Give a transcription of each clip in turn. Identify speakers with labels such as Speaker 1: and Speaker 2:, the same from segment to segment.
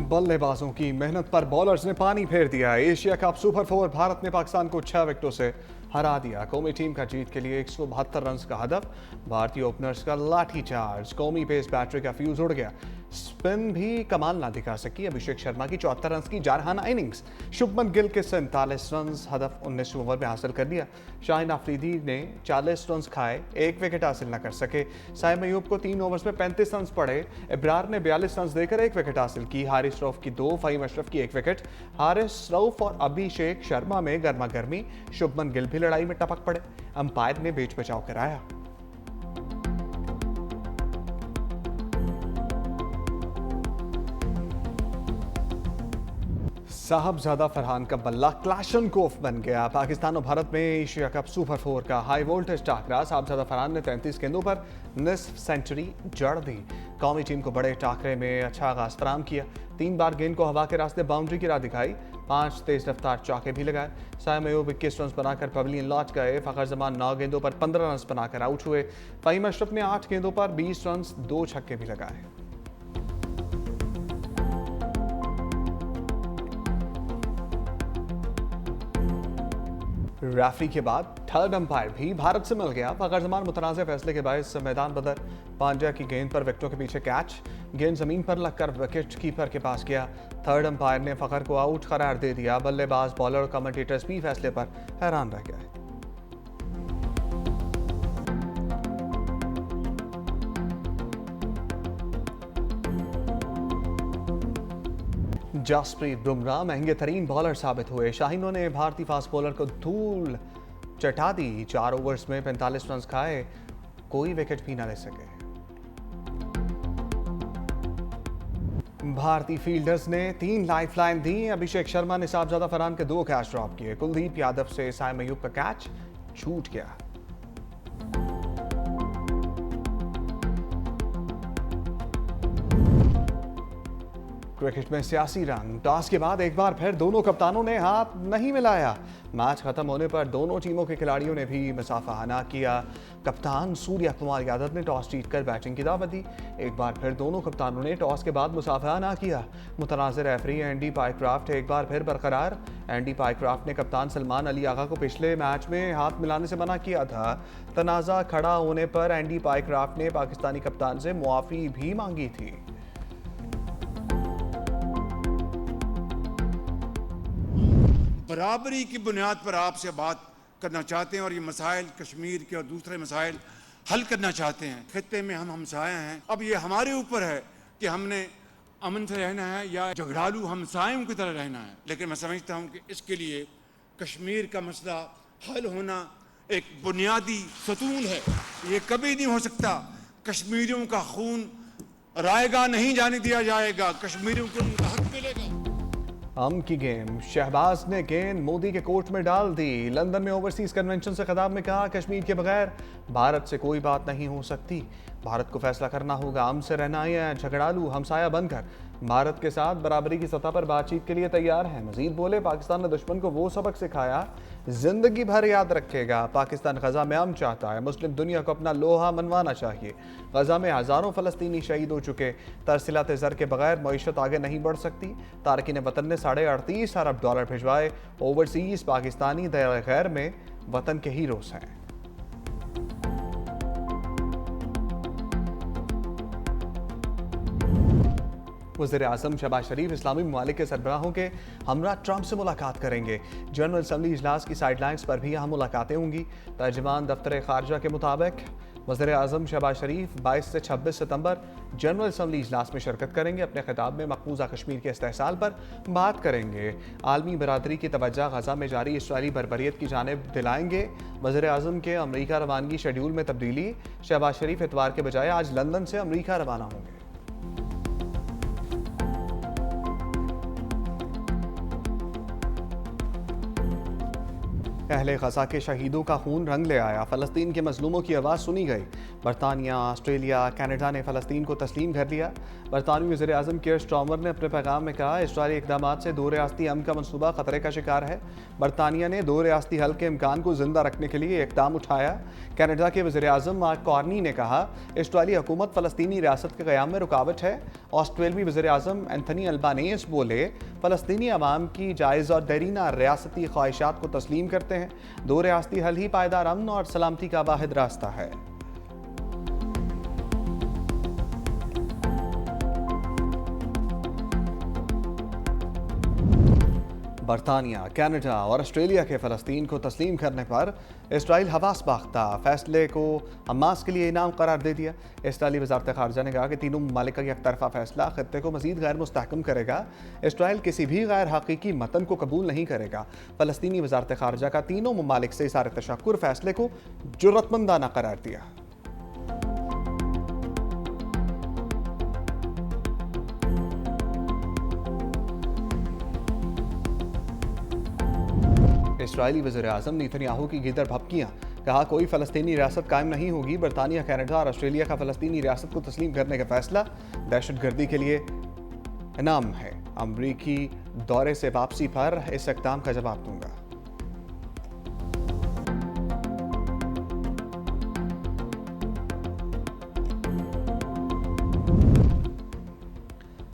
Speaker 1: बल्लेबाजों की मेहनत पर बॉलर्स ने पानी फेर दिया। एशिया कप सुपर 4 भारत ने पाकिस्तान को 6 विकेटों से हरा दिया। कौमी टीम का जीत के लिए 172 रन का हदफ। भारतीय ओपनर्स का लाठीचार्ज। कौमी पेस बैटरी का फ्यूज उड़ गया। स्पिन भी कमाल ना दिखा सकी। अभिषेक शर्मा की 74 रन की जारहाना इनिंग्स। शुभमन गिल के 47 रन हदफ 19 ओवर में हासिल कर लिया। शाहिन अफरीदी ने 40 रन खाए, 1 विकेट हासिल न कर सके। साइम अयूब को 3 ओवर्स में 35 रन पड़े। इब्रार ने 42 रन देकर 1 विकेट हासिल की। हारिस रऊफ की 2, फहीम अशरफ की 1 विकेट। हारिस रऊफ और अभिषेक शर्मा में गर्मा गर्मी। शुभमन गिल भी लड़ाई में टपक पड़े। अंपायर ने बेच बचाव कराया। साहबजादा फरहान का बल्ला क्लाशनकोफ बन गया। पाकिस्तान और भारत में एशिया कप सुपर 4 का हाई वोल्टेज टाकरा। साहबजादा फरहान ने 33 गेंदों पर निस्फ सेंचुरी जड़ दी। कौमी टीम को बड़े टाकरे में अच्छा आगाज फराम किया। 3 बार गेंद को हवा के रास्ते बाउंड्री की राह दिखाई। 5 तेज रफ्तार चौके भी लगाए। साइम अयूब 21 रन बनाकर पवेलियन लौट गए। फखर जमान 9 गेंदों पर 15 रन बनाकर आउट हुए। फहीम अशरफ ने 8 गेंदों पर 20 रन 2 छक्के भी लगाए। रेफरी के बाद थर्ड अंपायर भी भारत से मिल गया। फखर जमान मुतनाज़ फैसले के बायस मैदान बदर। पांड्या की गेंद पर विकेटों के पीछे कैच। गेंद जमीन पर लगकर विकेट कीपर के पास गया। थर्ड अंपायर ने फखर को आउट करार दे दिया। बल्लेबाज, बॉलर और कमेंटेटर्स भी फैसले पर हैरान रह गए। जसप्रीत बुमराह महंगे तरीन बॉलर साबित हुए। शाहीनों ने भारतीय फास्ट बॉलर को धूल चटा दी। 4 ओवर्स में 45 रन खाए, कोई विकेट भी न ले सके। भारतीय फील्डर्स ने 3 लाइफलाइन दी। अभिषेक शर्मा ने साहबजादा फरहान के 2 कैच ड्रॉप किए। कुलदीप यादव से साइम अयूब का कैच छूट गया। क्रिकेट में सियासी रंग। टॉस के बाद एक बार फिर दोनों कप्तानों ने हाथ नहीं मिलाया। मैच खत्म होने पर दोनों टीमों के खिलाड़ियों ने भी मुसाफाहाना किया। कप्तान सूर्य कुमार यादव ने टॉस जीतकर बैटिंग की दावत दी। एक बार फिर दोनों कप्तानों ने टॉस के बाद मुसाफाहाना किया। मुतनाज़ रेफरी एंडी पाइक्राफ्ट एक बार फिर बरकरार। एंडी पाइक्राफ्ट ने कप्तान सलमान अली आगा को पिछले मैच में हाथ मिलाने से मना किया था। तनाज़ा खड़ा होने पर एंडी पाइक्राफ्ट ने पाकिस्तानी कप्तान से मुआफ़ी भी मांगी थी।
Speaker 2: बराबरी की बुनियाद पर आपसे बात करना चाहते हैं और ये मसाइल कश्मीर के और दूसरे मसाइल हल करना चाहते हैं। खित्ते में हम हमसाए हैं। अब ये हमारे ऊपर है कि हमने अमन से रहना है या झगड़ालू हमसायों की तरह रहना है। लेकिन मैं समझता हूँ कि इसके लिए कश्मीर का मसला हल होना एक बुनियादी सतून है। ये कभी नहीं हो सकता। कश्मीरियों का खून रायगा नहीं जाने दिया जाएगा। कश्मीरियों को उनका हक मिलेगा।
Speaker 1: हम की गेम। शहबाज ने गेंद मोदी के कोर्ट में डाल दी। लंदन में ओवरसीज कन्वेंशन से खिताब में कहा, कश्मीर के बगैर भारत से कोई बात नहीं हो सकती। भारत को फैसला करना होगा हमसे रहना या झगड़ालू हमसाया बनकर। भारत के साथ बराबरी की सतह पर बातचीत के लिए तैयार है। मजीद बोले, पाकिस्तान ने दुश्मन को वो सबक सिखाया जिंदगी भर याद रखेगा। पाकिस्तान गजा में अमन चाहता है। मुस्लिम दुनिया को अपना लोहा मनवाना चाहिए। गजा में हजारों फलस्तीनी शहीद हो चुके। तरसीलात ज़र के बगैर मईशत आगे नहीं बढ़ सकती। तारकीन वतन ने $38.5 अरब भिजवाए। ओवरसीज पाकिस्तानी दर गैर में वतन के हीरोज हैं। वज़ीर-ए-आज़म शहबाज शरीफ इस्लामी ममालिक के सरबराहों के हमरा ट्रंप से मुलाकात करेंगे। जनरल असम्बली इजलास की साइडलाइंस पर भी यहाँ मुलाकातें होंगी। तर्जमान दफ्तर खारजा के मुताबिक वज़ीर-ए-आज़म शहबाज शरीफ 22 से 26 सितंबर जनरल असम्बली इजलास में शिरकत करेंगे। अपने खिताब में मकबूजा कश्मीर के इस्तेहसाल पर बात करेंगे। आलमी बरादरी की तवज्जो गजा में जारी इसराइली बर्बरियत की जानिब दिलाएंगे। वज़ीर-ए-आज़म के अमरीका रवानगी शेड्यूल में तब्दीली। शहबाज शरीफ इतवार के बजाय आज लंदन से अमरीका रवाना होंगे। अहले ग़ज़ा के शहीदों का खून रंग ले आया, फ़लस्तीन के मज़लूमों की आवाज़ सुनी गई। बरतानिया, ऑस्ट्रेलिया, कनाडा ने फ़लस्तीन को तस्लीम कर लिया। बरतानवी वज़ीर आज़म कियर स्टारमर ने अपने पैगाम में कहा, इसराइली इक़दामात से दो रियासती अमन का मनसूबा ख़तरे का शिकार है। बरतानिया ने दो रियासती हल के इम्कान को ज़िंदा रखने के लिए इक़दाम उठाया। कनाडा के वज़ीर आज़म मार्क कार्नी ने कहा, इसराइली हुकूमत फ़लस्तीनी रियासत के क़याम में रुकावट है। ऑस्ट्रेलवी वज़ीर आज़म एंथनी अल्बानीज़ बोले, फ़लस्तीनी अवाम की जायज़ और देरीना रियासती ख्वाहिशात को तस्लीम करते हैं। दो रियासती हल ही पायदार अमन और सलामती का वाहिद रास्ता है। बरतानिया, कनाडा और ऑस्ट्रेलिया के फ़लस्तीन को तस्लीम करने पर इसराइल हवास बाख्ता फैसले को हमास के लिए इनाम करार दे दिया। इसराइली वज़ारत ख़ारजा ने कहा कि तीनों ममालिक का एक तरफ़ा फैसला ख़त्ते को मज़ीद गैर मुस्तहकम करेगा। इसराइल किसी भी गैर हकीकी मतन को कबूल नहीं करेगा। फ़लस्तीनी वज़ारत ख़ारजा का तीनों ममालिक से इज़हार तशक्कुर फैसले को जुर्रतमंदाना करार दिया। इसराइली वज़ीर आज़म नेतन्याहू की गिदर भपकियाँ, कहा कोई फ़लस्तीनी रियासत कायम नहीं होगी। बरतानिया, कनाडा और ऑस्ट्रेलिया का फ़लस्तीनी रियासत को तस्लीम करने का फैसला दहशतगर्दी के लिए इनाम है। अमरीकी दौरे से वापसी पर इस इक़दाम का जवाब दूंगा।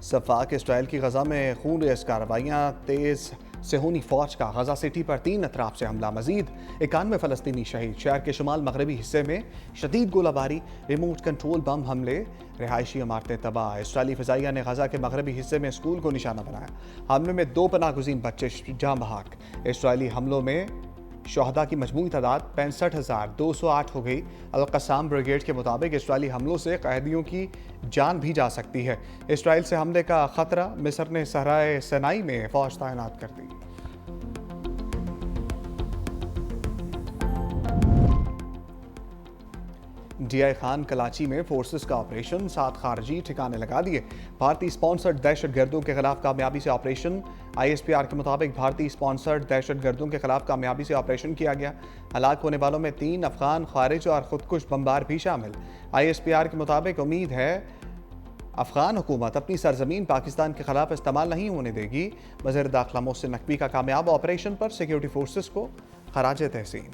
Speaker 1: सफ़ाक इसराइल की गज़ा में खून रेज़ कार्रवाइयाँ तेज़। सेहूनी फ़ौज का गज़ा सिटी पर 3 अतराफ से हमला, मजीद 91 फ़लस्तीनी शहीद। शहर के शुमाल मगरबी हिस्से में शदीद गोलाबारी, रिमोट कंट्रोल बम हमले, रिहायशी इमारतें तबाह। इसराइली फ़िज़ाइया ने गज़ा के मगरबी हिस्से में स्कूल को निशाना बनाया। हमले में 2 पनाहगुज़ीन बच्चे जाँ बहक। इसराइली हमलों में शहदा की मजमूई तादाद 65,208 हो गई। अल-क़स्साम ब्रिगेड के मुताबिक इसराइली हमलों से कैदियों की जान भी जा सकती है। इसराइल से हमले का ख़तरा, मिस्र ने सहराए सिनाई में फ़ौज तैनात कर दी। DI खान कराची में फोर्सेस का ऑपरेशन, 7 खारजी ठिकाने लगा दिए। भारतीय स्पॉन्सर्ड दहशतगर्दों के खिलाफ कामयाबी से ऑपरेशन। ISPR के मुताबिक भारतीय स्पॉन्सर्ड दहशतगर्दों के खिलाफ कामयाबी से ऑपरेशन किया गया। हलाक होने वालों में 3 अफगान खारिज और खुदकुश बमबार भी शामिल। ISPR के मुताबिक उम्मीद है अफगान हुकूमत अपनी सरजमीन पाकिस्तान के खिलाफ इस्तेमाल नहीं होने देगी। वज़ीर दाखिला मोहसिन नकवी का कामयाब ऑपरेशन पर सिक्योरिटी फोर्सेस को खराज तहसीन।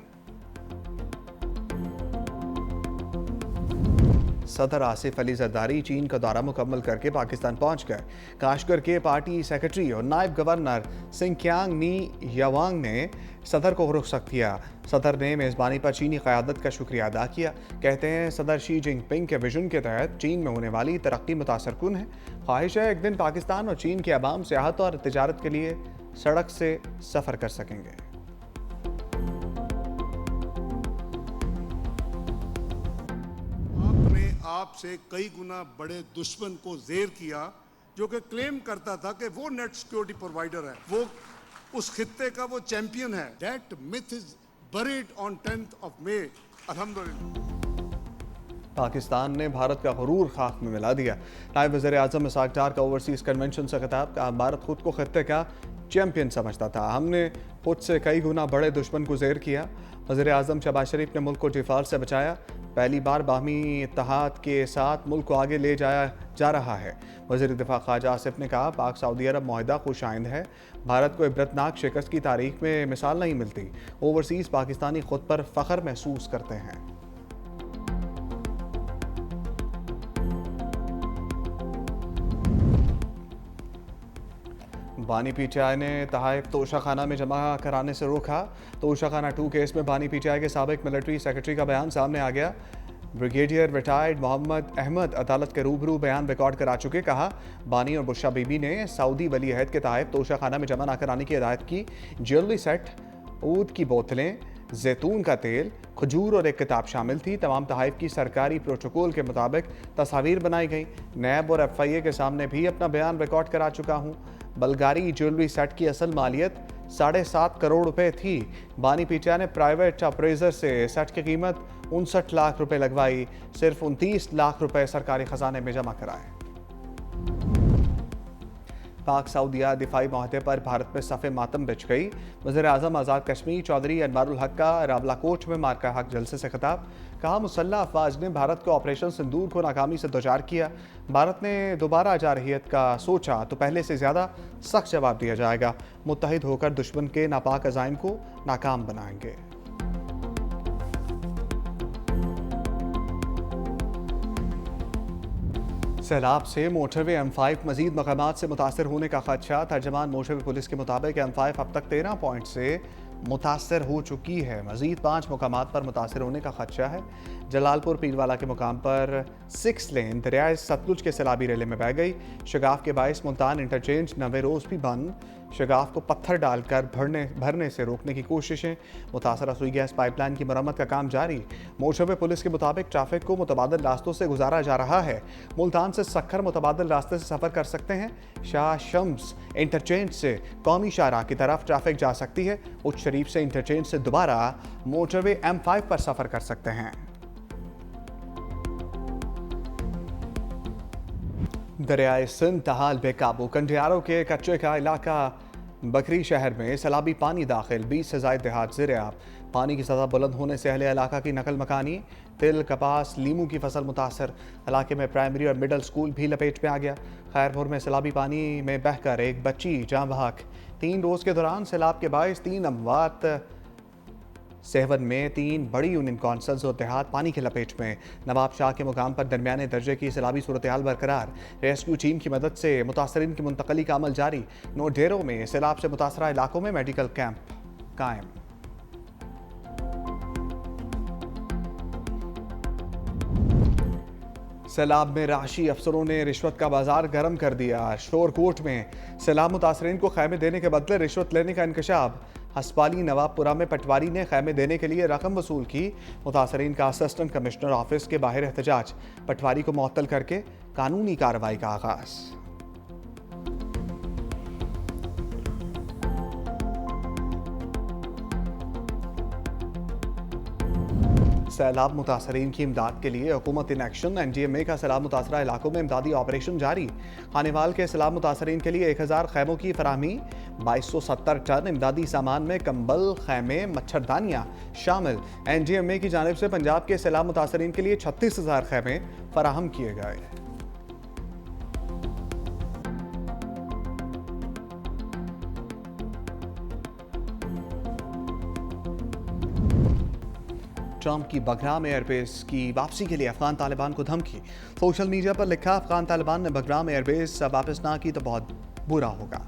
Speaker 1: सदर आसिफ अली जरदारी चीन का दौरा मुकम्मल करके पाकिस्तान पहुंच गए। काशगर के पार्टी सेक्रेटरी और नायब गवर्नर सिंकियांग नी यावांग ने सदर को रुखसत किया। सदर ने मेज़बानी पर चीनी क़यादत का शुक्रिया अदा किया। कहते हैं सदर शी जिनपिंग के विजन के तहत चीन में होने वाली तरक्की मुतासरकुन है। ख्वाहिश है एक दिन पाकिस्तान और चीन के अवाम सियाहत और तिजारत के लिए सड़क से सफ़र कर सकेंगे।
Speaker 3: आपसे कई गुना बड़े दुश्मन को ज़ेर किया, जो कि क्लेम करता था कि वो नेट सिक्योरिटी प्रोवाइडर है, वो उस खित्ते का वो चैंपियन है। That myth is buried on 10th of May। अल्हम्दुलिल्लाह
Speaker 1: पाकिस्तान ने भारत का गुरूर खाक में मिला दिया। नायब वज़ीर आज़म इसाक डार का ओवरसीज़ कन्वेंशन से खिताब, कहा भारत खुद को खित्ते का चैंपियन समझता था, हमने खुद से कई गुना बड़े दुश्मन को ज़ेर किया। वज़ीर आज़म शहबाज शरीफ ने मुल्क को डिफाल्ट से बचाया। पहली बार बाहमी इत्तेहाद के साथ मुल्क को आगे ले जाया जा रहा है। वज़ीर दिफा ख्वाजा आसिफ ने कहा पाक सऊदी अरब मुआहिदा खुशाइंद है, भारत को इबरतनाक शिकस्त की तारीख में मिसाल नहीं मिलती। ओवरसीज़ पाकिस्तानी खुद पर फ़ख्र महसूस करते हैं। बानी PTI ने तहाइफ तोशाखाना में जमा कराने से रोका। तोशाखाना 2 केस में बानी PTI के साबिक मिलिट्री सेक्रेटरी का बयान सामने आ गया। ब्रिगेडियर रिटायर्ड मोहम्मद अहमद अदालत के रूबरू बयान रिकॉर्ड करा चुके। कहा बानी और बुशा बीबी ने सऊदी वली अहद के तहाइफ तोशाखाना में जमा न कराने की हिदायत की। ज्वेलरी सेट, ऊद की बोतलें, जैतून का तेल, खजूर और एक किताब शामिल थी। तमाम तहाइफ की सरकारी प्रोटोकॉल के मुताबिक तस्वीर बनाई गई। नैब और FIA के सामने भी अपना बयान रिकॉर्ड करा चुका हूँ। बल्गारी ज्वेलरी सेट की असल मालियत 7.5 करोड़ रुपए थी। बानी PTI ने प्राइवेट अप्रेजर से सेट की कीमत 59 लाख रुपए लगवाई, सिर्फ 29 लाख रुपए सरकारी खजाने में जमा कराए। पाक सऊदीया दिफाई माहदे पर भारत में सफ़े मातम बिछ गई। वज़ीर-ए-आज़म आज़ाद कश्मीर चौधरी अनवारुल हक का रावलाकोट में मार्का हक जलसे से खिताब। कहा, मुसल्लह अफवाज ने भारत को ऑपरेशन सिंदूर को नाकामी से दोचार किया। भारत ने दोबारा जारहियत का सोचा तो पहले से ज़्यादा सख्त जवाब दिया जाएगा। मुत्तहिद होकर दुश्मन के नापाक अज़ाइम को नाकाम बनाएंगे। सैलाब से मोटरवे M5 मजीद मकामात से मुतासर होने का खदशा। तर्जमान मोटरवे पुलिस के मुताबिक M5 अब तक 13 पॉइंट से मुतासर हो चुकी है। मजीद 5 मकामात पर मुतासर होने का खदशा है। जलालपुर पीरवाला के मुकाम पर 6 लेन दरियाए सतलुज के सैलाबी रेले में बह गई। शगाफ के बायस मुल्तान इंटरचेंज नवे रोज़ भी बंद। शगाफ को पत्थर डालकर भरने से रोकने की कोशिशें। मुतासरा सुई गैस पाइपलाइन की मरम्मत का काम जारी। मोटरवे पुलिस के मुताबिक ट्रैफिक को मुतबादिल रास्तों से गुजारा जा रहा है। मुल्तान से सक्खर मुतबादिल रास्ते से सफ़र कर सकते हैं। शाह शम्स इंटरचेंज से कौमी शाहराह की तरफ ट्रैफिक जा सकती है। उच्च शरीफ से इंटरचेंज से दोबारा मोटरवे M5 पर सफ़र कर सकते हैं। दरियाए सिंध तहाल बेकाबू। कंडियारों के कच्चे का इलाका बकरी शहर में सैलाबी पानी दाखिल। 20 से ज़ायद देहात ज़ेर-ए-आब। पानी की सतह बुलंद होने से अहले इलाका की नकल मकानी। तिल, कपास, लीमू की फसल मुतासर। इलाके में प्राइमरी और मिडल स्कूल भी लपेट में आ गया। खैरपुर में सैलाबी पानी में बहकर एक बच्ची जाँ बहक। 3 रोज़ के दौरान सैलाब के बायस 3 अमवात। सेहवन में 3 बड़ी यूनियन कौंसल्स और देहात पानी के लपेट में। नवाब शाह के मुकाम पर दरमियाने दर्जे की सैलाबी सूरत हाल बरकरार। रेस्क्यू टीम की मदद से मुतासरीन की मुंतकली का अमल जारी। 9 डेरों में सैलाब से मुतासरा इलाकों में मेडिकल कैंप कायम। सैलाब में राशि अफसरों ने रिश्वत का बाजार गर्म कर दिया। शोरकोट में सैलाब मुतासरीन को खैमे देने के बदले रिश्वत लेने का इंकशाफ। हस्पाली नवाबपुरा में पटवारी ने खैमे देने के लिए रकम वसूल की। मुतासरीन का असिस्टेंट कमिश्नर ऑफिस के बाहर एहतजाज। पटवारी को मुअत्तल करके कानूनी कार्रवाई का आगाज। सैलाब मुतासरीन की इमदाद के लिए हुकूमत इन एक्शन। NDMA का सैलाब मुतासरा इलाकों में इमदादी ऑपरेशन जारी। खानेवाल के सैलाब मुतासरीन के लिए 1000 खैमों की फराहमी। 2270 टन इमदादी सामान में कंबल, खैमे, मच्छरदानियाँ शामिल। NDMA की जानिब से पंजाब के सैलाब मुतासरीन के लिए 36,000 खैमे फराहम किए गए। ट्रंप की बगराम एयरबेस की वापसी के लिए अफगान तालिबान को धमकी। सोशल मीडिया पर लिखा, अफगान तालिबान ने बगराम एयरबेस वापस ना की तो बहुत बुरा होगा।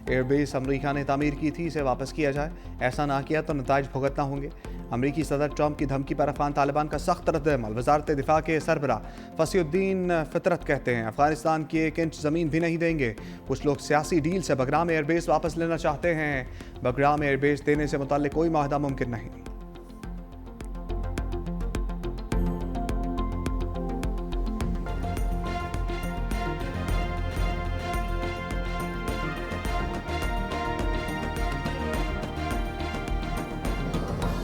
Speaker 1: एयरबेस अमेरिका ने तामीर की थी, इसे वापस किया जाए। ऐसा ना किया तो नताइज भुगतना होंगे। अमेरिकी सदर ट्रंप की धमकी पर अफगान तालिबान का सख्त रद्द-ए-अमल। वजारत दिफा के सरबराह फसीउद्दीन फितरत कहते हैं, अफगानिस्तान की 1 इंच ज़मीन भी नहीं देंगे। कुछ लोग सियासी डील से बगराम एयरबेस वापस लेना चाहते हैं। बगराम एयरबेस देने से मुताल्लिक कोई माहदा मुमकिन नहीं।